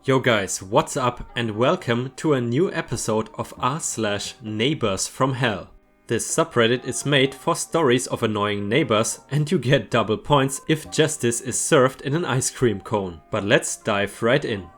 Yo guys, what's up and welcome to a new episode of r/NeighborsFromH. This subreddit is made for stories of annoying neighbors and you get double points if justice is served in an ice cream cone. But let's dive right in.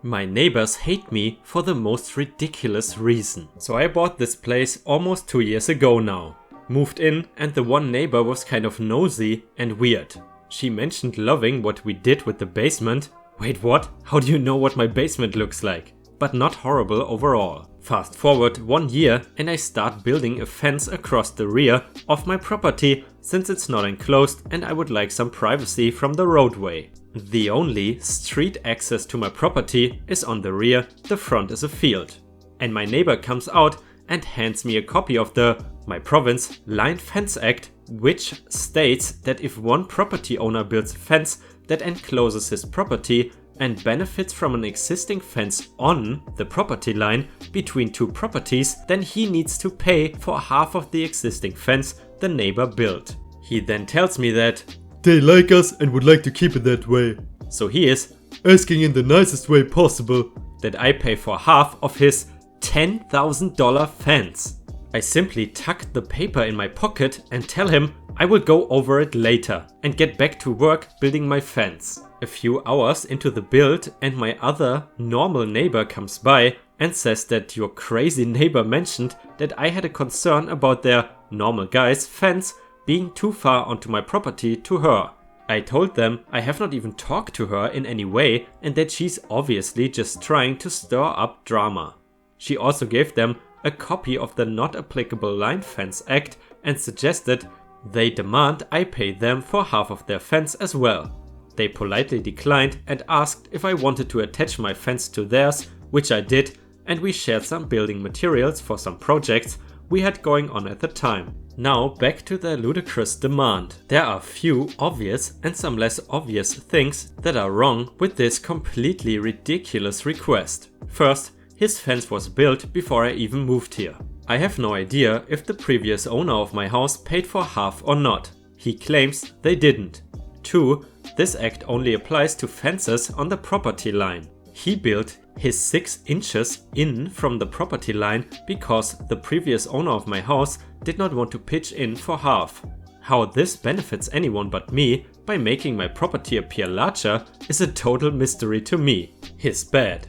My neighbors hate me for the most ridiculous reason. So I bought this place almost 2 years ago now. Moved in and the one neighbor was kind of nosy and weird. She mentioned loving what we did with the basement. Wait, what? How do you know what my basement looks like? But not horrible overall. Fast forward 1 year and I start building a fence across the rear of my property since it's not enclosed and I would like some privacy from the roadway. The only street access to my property is on the rear, the front is a field. And my neighbor comes out and hands me a copy of the, my province, Line Fence Act, which states that if one property owner builds a fence that encloses his property and benefits from an existing fence on the property line between two properties, then he needs to pay for half of the existing fence the neighbor built. He then tells me that they like us and would like to keep it that way. So he is asking in the nicest way possible that I pay for half of his $10,000 fence. I simply tuck the paper in my pocket and tell him I will go over it later and get back to work building my fence. A few hours into the build and my other normal neighbor comes by and says that your crazy neighbor mentioned that I had a concern about their normal guy's fence being too far onto my property to her. I told them I have not even talked to her in any way and that she's obviously just trying to stir up drama. She also gave them a copy of the Not Applicable Line Fence Act and suggested they demand I pay them for half of their fence as well. They politely declined and asked if I wanted to attach my fence to theirs, which I did, and we shared some building materials for some projects we had going on at the time. Now back to the ludicrous demand. There are few obvious and some less obvious things that are wrong with this completely ridiculous request. First, his fence was built before I even moved here. I have no idea if the previous owner of my house paid for half or not. He claims they didn't. 2. This act only applies to fences on the property line. He built his 6 inches in from the property line because the previous owner of my house did not want to pitch in for half. How this benefits anyone but me by making my property appear larger is a total mystery to me. His bad.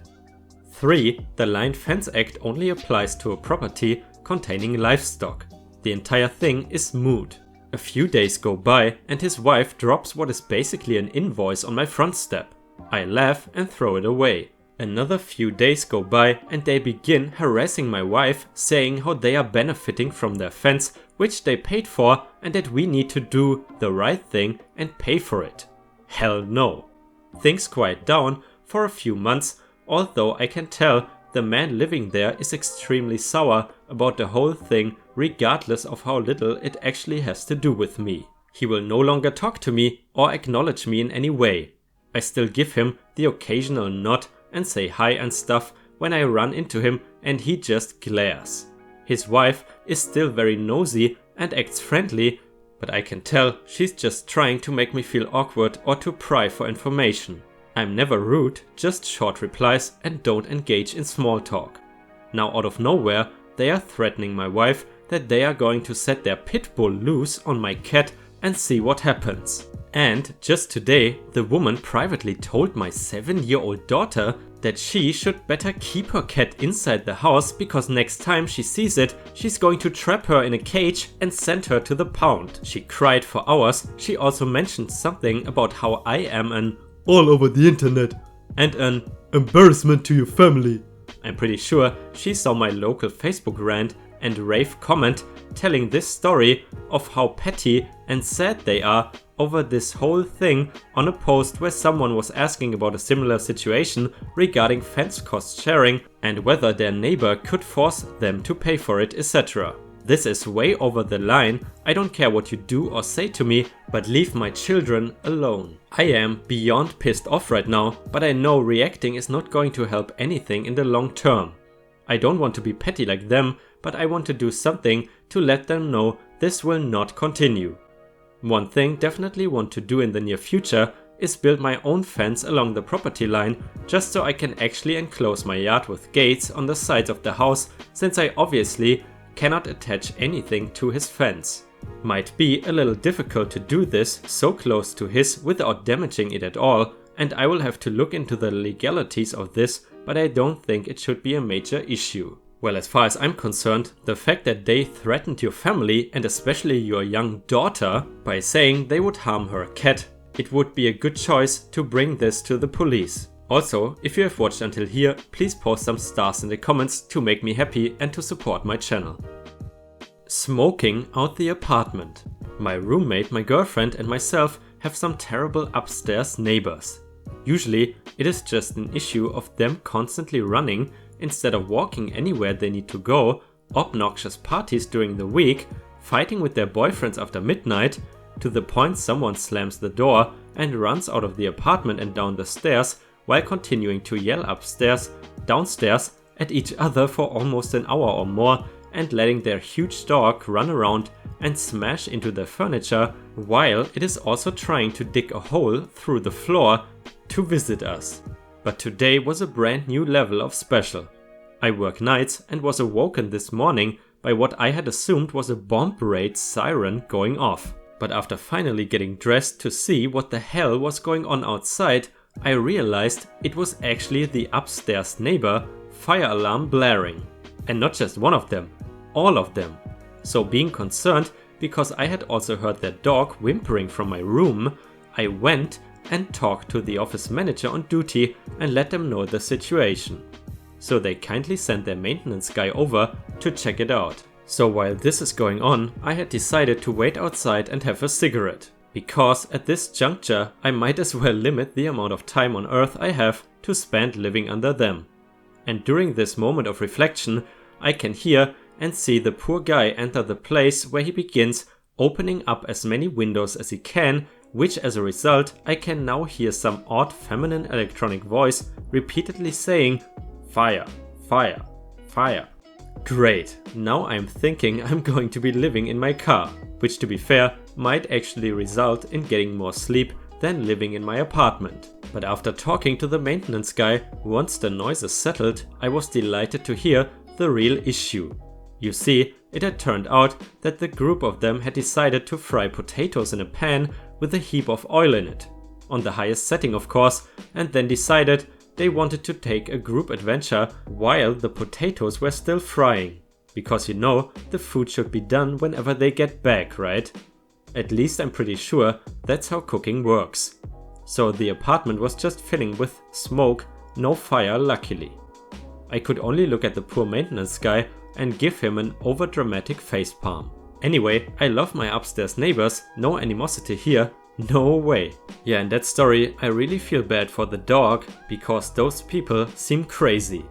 3. The Line Fence Act only applies to a property containing livestock. The entire thing is moot. A few days go by and his wife drops what is basically an invoice on my front step. I laugh and throw it away. Another few days go by and they begin harassing my wife, saying how they are benefiting from their fence, which they paid for, and that we need to do the right thing and pay for it. Hell no. Things quiet down for a few months, although I can tell the man living there is extremely sour about the whole thing regardless of how little it actually has to do with me. He will no longer talk to me or acknowledge me in any way. I still give him the occasional nod and say hi and stuff when I run into him and he just glares. His wife is still very nosy and acts friendly, but I can tell she's just trying to make me feel awkward or to pry for information. I'm never rude, just short replies and don't engage in small talk. Now out of nowhere, they are threatening my wife that they are going to set their pit bull loose on my cat and see what happens. And just today, the woman privately told my 7-year-old daughter that she should better keep her cat inside the house because next time she sees it, she's going to trap her in a cage and send her to the pound. She cried for hours. She also mentioned something about how I am an all over the internet and an embarrassment to your family. I'm pretty sure she saw my local Facebook rant and rave comment telling this story of how petty and sad they are over this whole thing on a post where someone was asking about a similar situation regarding fence cost sharing and whether their neighbor could force them to pay for it, etc. This is way over the line. I don't care what you do or say to me, but leave my children alone. I am beyond pissed off right now, but I know reacting is not going to help anything in the long term. I don't want to be petty like them, but I want to do something to let them know this will not continue. One thing definitely want to do in the near future is build my own fence along the property line just so I can actually enclose my yard with gates on the sides of the house, since I obviously cannot attach anything to his fence. Might be a little difficult to do this so close to his without damaging it at all, and I will have to look into the legalities of this, but I don't think it should be a major issue. Well, as far as I'm concerned, the fact that they threatened your family and especially your young daughter by saying they would harm her cat, it would be a good choice to bring this to the police. Also, if you have watched until here, please post some stars in the comments to make me happy and to support my channel. Smoking out the apartment. My roommate, my girlfriend and myself have some terrible upstairs neighbors. Usually, it is just an issue of them constantly running instead of walking anywhere they need to go, obnoxious parties during the week, fighting with their boyfriends after midnight, to the point someone slams the door and runs out of the apartment and down the stairs while continuing to yell upstairs, downstairs at each other for almost an hour or more, and letting their huge dog run around and smash into the furniture while it is also trying to dig a hole through the floor to visit us. But today was a brand new level of special. I work nights and was awoken this morning by what I had assumed was a bomb raid siren going off. But after finally getting dressed to see what the hell was going on outside, I realized it was actually the upstairs neighbor fire alarm blaring. And not just one of them, all of them. So being concerned because I had also heard their dog whimpering from my room, I went and talked to the office manager on duty and let them know the situation. So they kindly sent their maintenance guy over to check it out. So while this is going on, I had decided to wait outside and have a cigarette. Because at this juncture, I might as well limit the amount of time on Earth I have to spend living under them. And during this moment of reflection, I can hear and see the poor guy enter the place where he begins opening up as many windows as he can, which as a result I can now hear some odd feminine electronic voice repeatedly saying, "Fire, fire, fire." Great, now I'm thinking I'm going to be living in my car, which to be fair might actually result in getting more sleep than living in my apartment. But after talking to the maintenance guy, once the noises settled, I was delighted to hear the real issue. You see, it had turned out that the group of them had decided to fry potatoes in a pan with a heap of oil in it, on the highest setting of course, and then decided they wanted to take a group adventure while the potatoes were still frying. Because you know, the food should be done whenever they get back, right? At least I'm pretty sure that's how cooking works. So the apartment was just filling with smoke, no fire luckily. I could only look at the poor maintenance guy and give him an overdramatic facepalm. Anyway, I love my upstairs neighbors, no animosity here, no way. Yeah, in that story I really feel bad for the dog because those people seem crazy.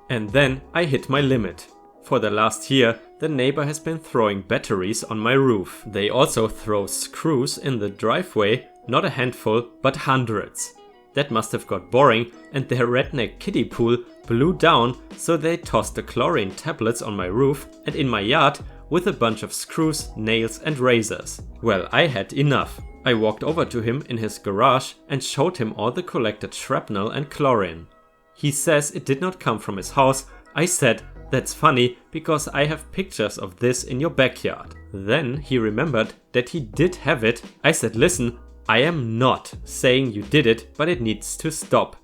And then I hit my limit. For the last year, the neighbor has been throwing batteries on my roof. They also throw screws in the driveway, not a handful, but hundreds. That must have got boring and their redneck kiddie pool blew down, so they tossed the chlorine tablets on my roof and in my yard with a bunch of screws, nails and razors. Well, I had enough. I walked over to him in his garage and showed him all the collected shrapnel and chlorine. He says it did not come from his house. I said, "That's funny because I have pictures of this in your backyard." Then he remembered that he did have it. I said, "Listen, I am not saying you did it, but it needs to stop."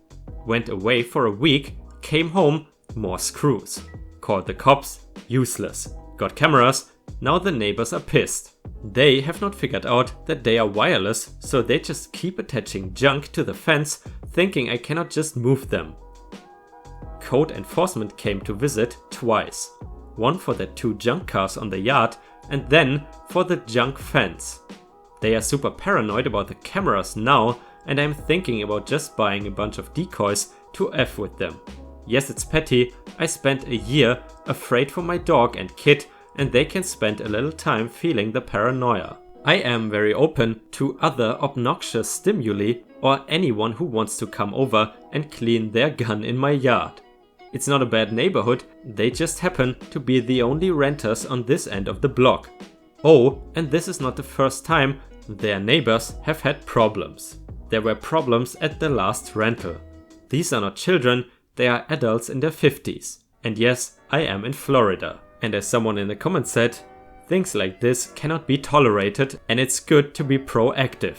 Went away for a week, came home, more screws. Called the cops, useless. Got cameras, now the neighbors are pissed. They have not figured out that they are wireless, so they just keep attaching junk to the fence, thinking I cannot just move them. Code enforcement came to visit twice. One for the 2 junk cars on the yard and then for the junk fence. They are super paranoid about the cameras now and I'm thinking about just buying a bunch of decoys to F with them. Yes, it's petty, I spent a year afraid for my dog and kid and they can spend a little time feeling the paranoia. I am very open to other obnoxious stimuli or anyone who wants to come over and clean their gun in my yard. It's not a bad neighborhood, they just happen to be the only renters on this end of the block. Oh, and this is not the first time their neighbors have had problems. there were problems at the last rental. These are not children, they are adults in their 50s. And yes, I am in Florida. And as someone in the comments said, things like this cannot be tolerated and it's good to be proactive.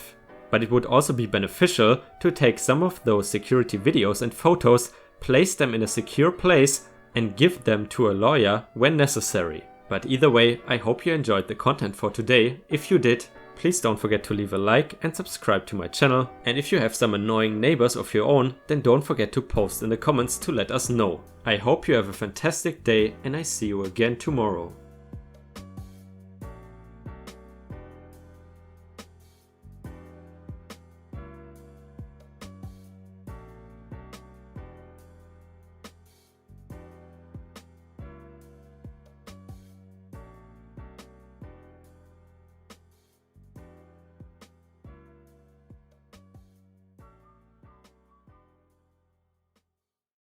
But it would also be beneficial to take some of those security videos and photos, place them in a secure place and give them to a lawyer when necessary. But either way, I hope you enjoyed the content for today. If you did, please don't forget to leave a like and subscribe to my channel. And if you have some annoying neighbors of your own, then don't forget to post in the comments to let us know. I hope you have a fantastic day and I see you again tomorrow.